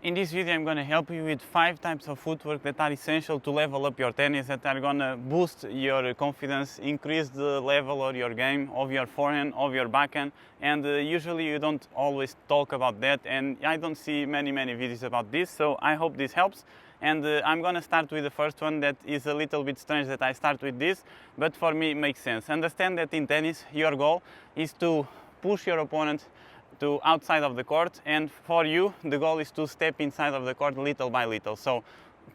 In this video I'm going to help you with 5 types of footwork that are essential to level up your tennis, that are going to boost your confidence, increase the level of your game, of your forehand, of your backhand. And usually you don't always talk about that, and I don't see many videos about this, so I hope this helps. And I'm going to start with the first one that is a little bit strange that I start with this, but for me it makes sense. Understand that in tennis your goal is to push your opponent to outside of the court, and for you the goal is to step inside of the court little by little. So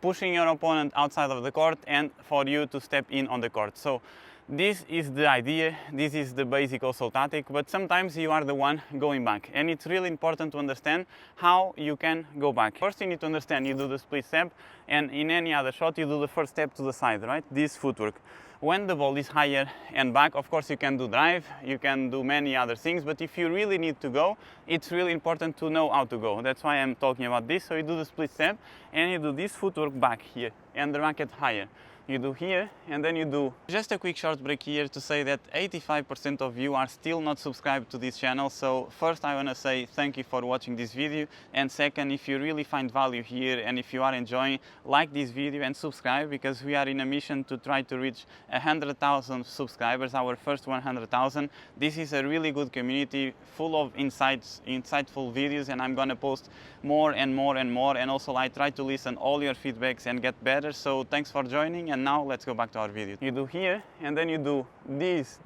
pushing your opponent outside of the court and for you to step in on the court. So this is the idea, this is the basic also tactic, but sometimes you are the one going back, and it's really important to understand how you can go back. First you need to understand you do the split step, and in any other shot you do the first step to the side, right? This footwork. When the ball is higher and back, of course you can do drive, you can do many other things, but if you really need to go, it's really important to know how to go. That's why I'm talking about this. So you do the split step and you do this footwork back here and the racket higher. You do here and then you do. Just a quick short break here to say that 85% of you are still not subscribed to this channel. So first I want to say thank you for watching this video, and second, if you really find value here and if you are enjoying, like this video and subscribe, because we are in a mission to try to reach 100,000 subscribers, our first 100,000. This is a really good community full of insightful videos, and I'm gonna post more and more, and also I try to listen all your feedbacks and get better. So thanks for joining, and now let's go back to our video. You do here and then you do this,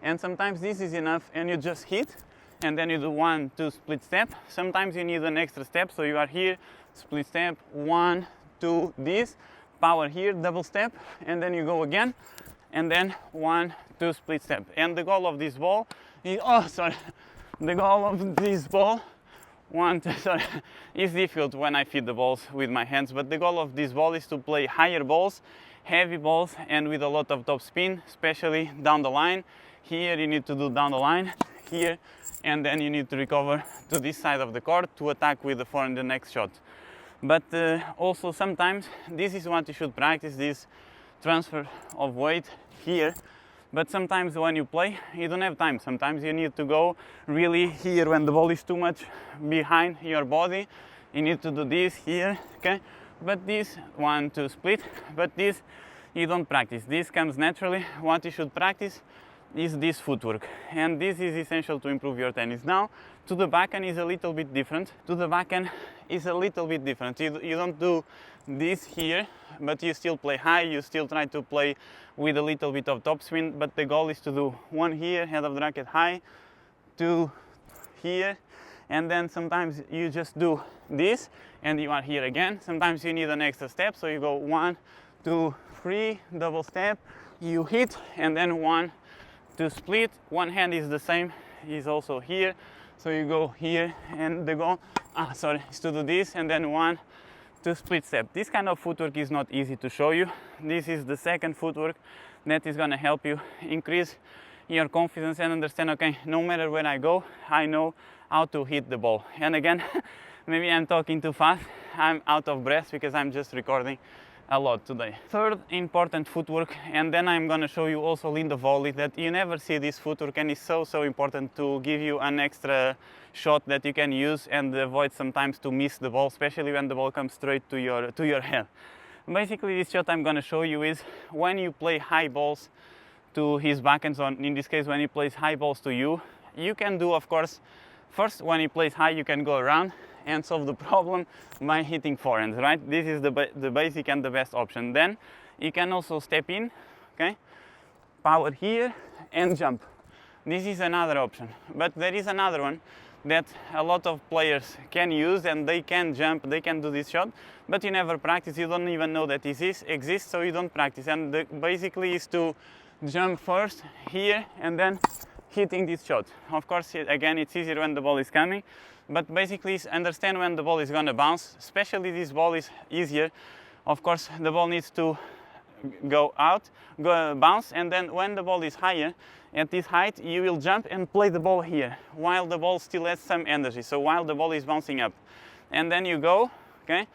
and sometimes this is enough and you just hit, and then you do 1, 2 split step. Sometimes you need an extra step, so you are here, split step, 1, 2, this, power here, double step, and then you go again, and then 1, 2 split step. And the goal of this ball is, the goal of this ball, it's difficult when I feed the balls with my hands, but the goal of this ball is to play higher balls, heavy balls, and with a lot of top spin, especially down the line. Here you need to do down the line, here, and then you need to recover to this side of the court to attack with the forehand the next shot. But also sometimes this is what you should practice, this transfer of weight here. But sometimes when you play, you don't have time. Sometimes you need to go really here when the ball is too much behind your body. You need to do this here, okay? But this 1, 2 split, but this you don't practice. This comes naturally. What you should practice is this footwork, and this is essential to improve your tennis. Now, to the backhand is a little bit different. You don't do this here, but you still play high, you still try to play with a little bit of topspin, but the goal is to do 1 here, head of the racket high, 2 here, and then sometimes you just do this and you are here again. Sometimes you need an extra step, so you go 1, 2, 3, double step, you hit, and then 1, 2 split. One hand is the same, is also here, so you go here, and the goal is to do this, and then 1, 2 split step. This kind of footwork is not easy to show you. This is the second footwork that is going to help you increase your confidence and understand, okay, no matter where I go, I know how to hit the ball. And again, maybe I'm talking too fast, I'm out of breath because I'm just recording a lot today. Third important footwork, and then I'm going to show you also in the volley that you never see this footwork, and it's so important to give you an extra shot that you can use and avoid sometimes to miss the ball, especially when the ball comes straight to your head. Basically, this shot I'm going to show you is when you play high balls to his backhand, so in this case when he plays high balls to you, you can do, of course, first when he plays high you can go around and solve the problem by hitting forehands, right? This is the basic and the best option. Then you can also step in, okay, power here and jump. This is another option, but there is another one that a lot of players can use, and they can jump, they can do this shot, but you never practice, you don't even know that this exists, so you don't practice. And basically is to jump first here and then hitting this shot. Of course, again, it's easier when the ball is coming, but basically understand when the ball is going to bounce. Especially this ball is easier. Of course, the ball needs to go out, bounce, and then when the ball is higher, at this height, you will jump and play the ball here, while the ball still has some energy, so while the ball is bouncing up. And then you go, okay,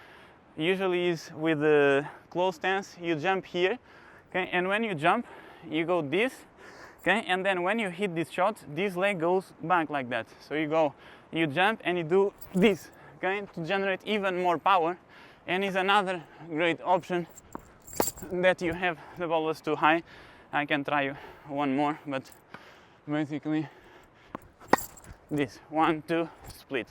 usually is with the close stance, you jump here, okay, and when you jump, you go this, okay, and then when you hit this shot, this leg goes back like that. So you go, you jump and you do this, okay, to generate even more power, and is another great option that you have. The ball was too high. I can try one more, but basically this 1, 2 split.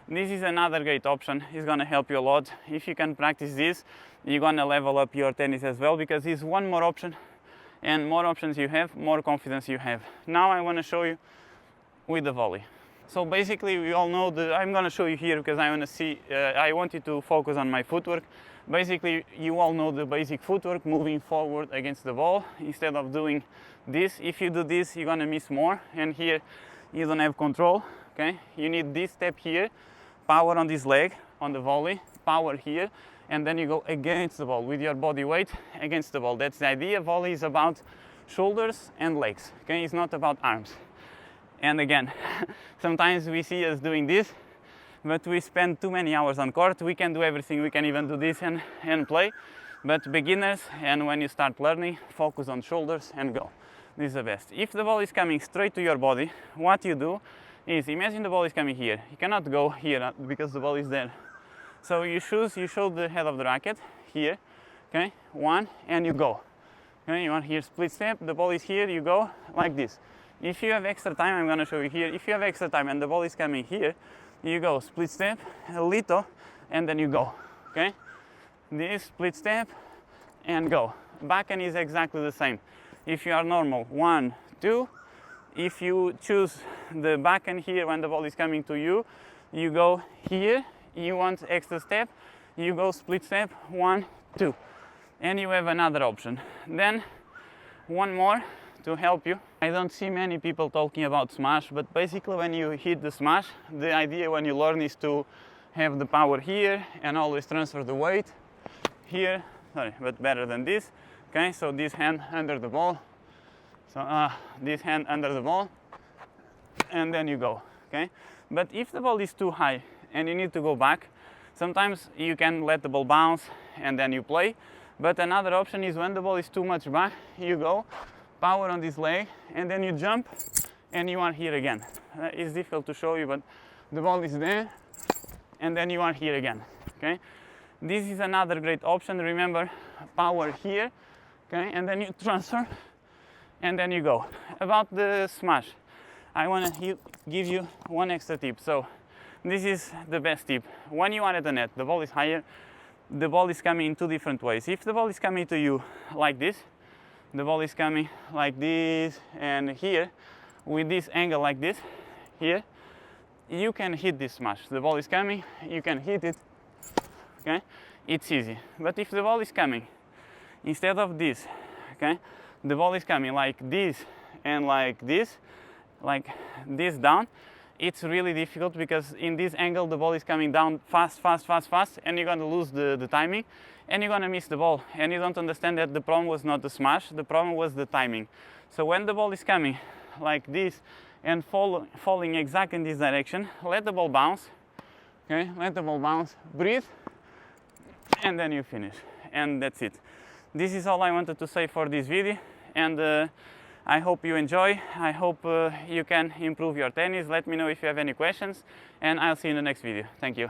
This is another great option. It's gonna help you a lot. If you can practice this, you're gonna level up your tennis as well, because it's one more option, and more options you have, more confidence you have. Now I want to show you with the volley. So basically we all know I'm gonna show you here because I want to see, I want you to focus on my footwork. Basically you all know the basic footwork, moving forward against the ball instead of doing this. If you do this, you're gonna miss more, and here you don't have control, okay? You need this step here, power on this leg, on the volley, power here, and then you go against the ball with your body weight against the ball. That's the idea. Volley is about shoulders and legs, okay? It's not about arms. And again, sometimes we see us doing this, but we spend too many hours on court. We can do everything. We can even do this and play. But beginners, and when you start learning, focus on shoulders and go. This is the best. If the ball is coming straight to your body, what you do is, imagine the ball is coming here. You cannot go here because the ball is there. So you show the head of the racket here, okay? 1, and you go. Okay, you want here split step, the ball is here, you go like this. If you have extra time, I'm gonna show you here. If you have extra time and the ball is coming here, you go split step, a little, and then you go, okay? This split step and go. Backhand is exactly the same. If you are normal, 1, 2. If you choose the backhand here when the ball is coming to you, you go here. You want extra step, you go split step, 1, 2. And you have another option. Then one more to help you. I don't see many people talking about smash, but basically when you hit the smash, the idea when you learn is to have the power here and always transfer the weight here, but better than this. Okay, so this hand under the ball, so this hand under the ball, and then you go, okay? But if the ball is too high and you need to go back, sometimes you can let the ball bounce and then you play. But another option is when the ball is too much back, you go, power on this leg, and then you jump and you are here again. It's difficult to show you, but the ball is there and then you are here again, okay? This is another great option. Remember, power here, okay? And then you transfer and then you go. About the smash, I want to give you one extra tip. So this is the best tip. When you are at the net, the ball is higher, the ball is coming in two different ways. If the ball is coming to you like this, the ball is coming like this and here, with this angle like this, here, you can hit this smash. The ball is coming, you can hit it, okay? It's easy. But if the ball is coming, instead of this, okay, the ball is coming like this and like this down, it's really difficult because in this angle the ball is coming down fast, and you're going to lose the timing and you're going to miss the ball, and you don't understand that the problem was not the smash, the problem was the timing. So when the ball is coming like this and falling exactly in this direction, let the ball bounce, okay, let the ball bounce, breathe, and then you finish, and that's it. This is all I wanted to say for this video, and I hope you enjoy. I hope you can improve your tennis. Let me know if you have any questions, and I'll see you in the next video. Thank you.